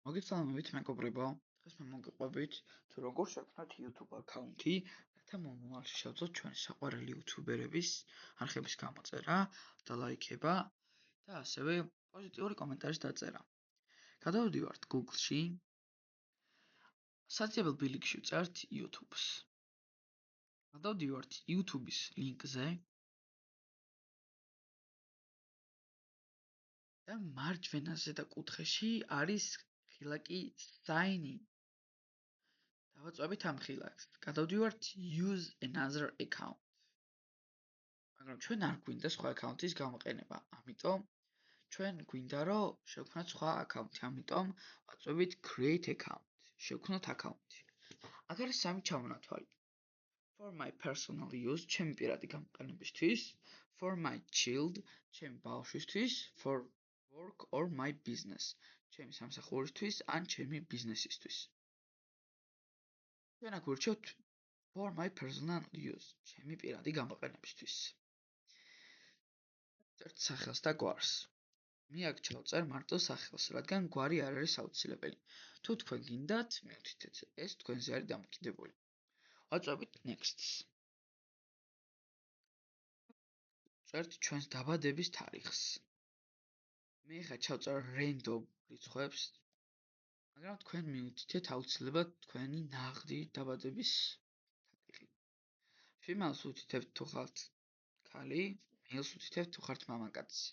მოგესალმებით მეგობრებო, დღეს მე მოგიყვებით თუ როგორ შევქმნათ YouTube account-ი, რათა მომავალში შევძლოთ ჩვენი საყვარელი YouTuber-ების არხების გამოწერა და ლაიქება და ასევე პოზიტიური კომენტარის დაწერა. გადავდივართ Google-ში, საძიებელ ბილიკში ვწერთ YouTube-ს. გადავდივართ YouTube-ის ლინკზე და მარჯვენა ზედა კუთხეში არის ხილაკი Sign in. დავაწვევით ამ ხილაკს. გადავდივართ Use another account. მაგრამ ჩვენ არ გვინდა სხვა account-ის გამოყენება. ამიტომ ჩვენ გვინდა რომ შევქმნათ სხვა account-ი. ამიტომ ვაწვევით Create account. შევქმნათ account-ი. აქ არის სამი ჩამონათვალი. For my personal use, ჩემი პირადი გამოყენებისთვის, for my child, ჩემი ბავშვისთვის, for work or my business, ჩემი სამსახურისთვის ან ჩემი ბიზნესისთვის. ჩვენ აქ ვირჩევთ for my personal use, ჩემი პირადი გამოყენებისთვის. წერთ სახელს და გვარს. მე აქ ჩავწერ მარტო სახელს, რადგან გვარი არ არის აუცილებელი. თუ თქვენ გინდათ, მივთითეთ, ეს თქვენზე არის დამოკიდებული. ვაწვევით next-ს. წერთ ჩვენს დაბადების თარიღს. მე ხა ჩავწერ random რიცხვებს, მაგრამ თქვენ მივთითეთ აუცილებლად თქვენი ნაღდი დაბადების თარიღი. female-ს ვუთითებთ თუ ხართ ქალი, male-ს ვუთითებთ თუ ხართ მამაკაცი.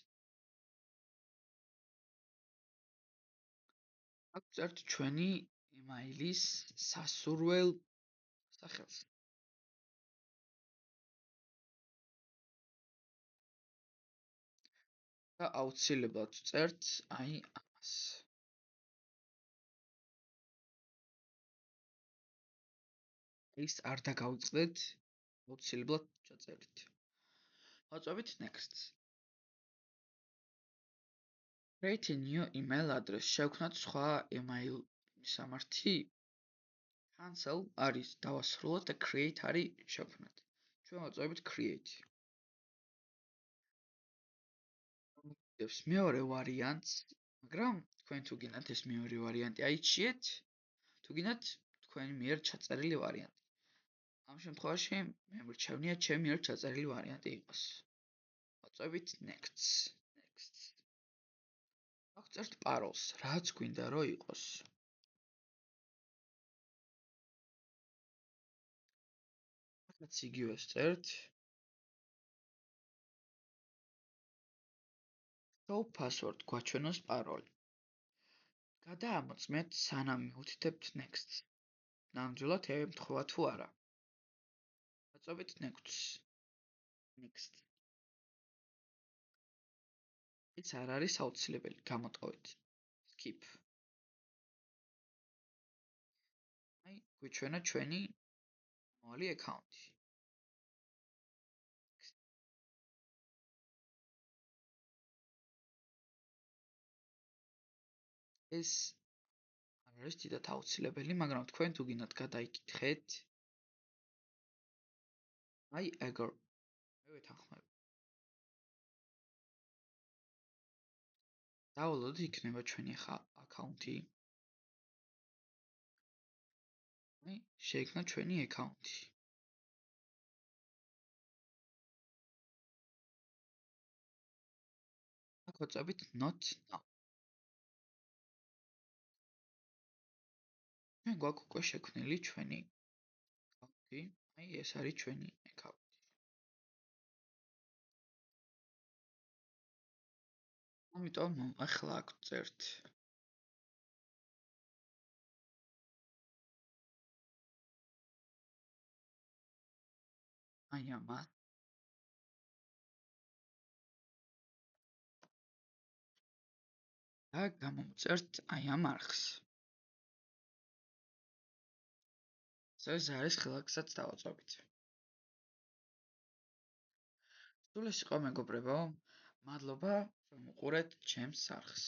აქ ვწერთ ჩვენი email-ის სასურველ სახელს. და აუცილებლად ვწერთ აი ამას. ის არ დაგავიწყდეთ, აუცილებლად ჩაწერით. ვაწვევით next-ს. Create a new email address. შევქმნათ სხვა email სამართი. Cancel არის დავასრულოთ და create არის შევქმნათ. ჩვენ ვაწვევით create. მეორე ვარიანტს, მაგრამ თქვენ თუ გინდათ ეს მეორე ვარიანტი აიჩიეთ, თუ გინდათ თქვენი მიერ ჩაწერილი ვარიანტი. ამ შემთხვევაში მე მრჩევნია ჩემი მიერ ჩაწერილი ვარიანტი იყოს. ვაწვევით next. აქ წერთ parole-ს, რაც გვინდა რომ იყოს. აქაც იგივეს წერთ. Show password გვაჩვენოს parole. გადაამოწმეთ სანამ მივუთითებთ next. ნამდვილად ემთხვევა თუ არა. ვაწვევით next. ის არ არის აუცილებელი, გამოტყავით. skip. აი, გვიჩვენა ჩვენი მომავალი account-ი. ეს არ არის დიდად აუცილებელი, მაგრამ თქვენ თუ გინდათ გადაიკითხეთ. აი, ეგრე. მე ვეთანხმები. დავალოთ იქნება ჩვენი ახლა account-ი. აი, შეიქმნა ჩვენი account-ი. აქ ვაწვევით not now. ჩვენ გვაქვს უკვე შექმნილი ჩვენი account-ი. აი, ეს არის ჩვენი account-ი. ამიტომ ახლა აქ ვწერთ აი ამას. და გამოვწერთ აი ამ არხს. ეს არის ხილაკსაც დავაწვევით. სულ ეს იყო მეგობრებო. მადლობა რომ უყურეთ ჩემს არხს.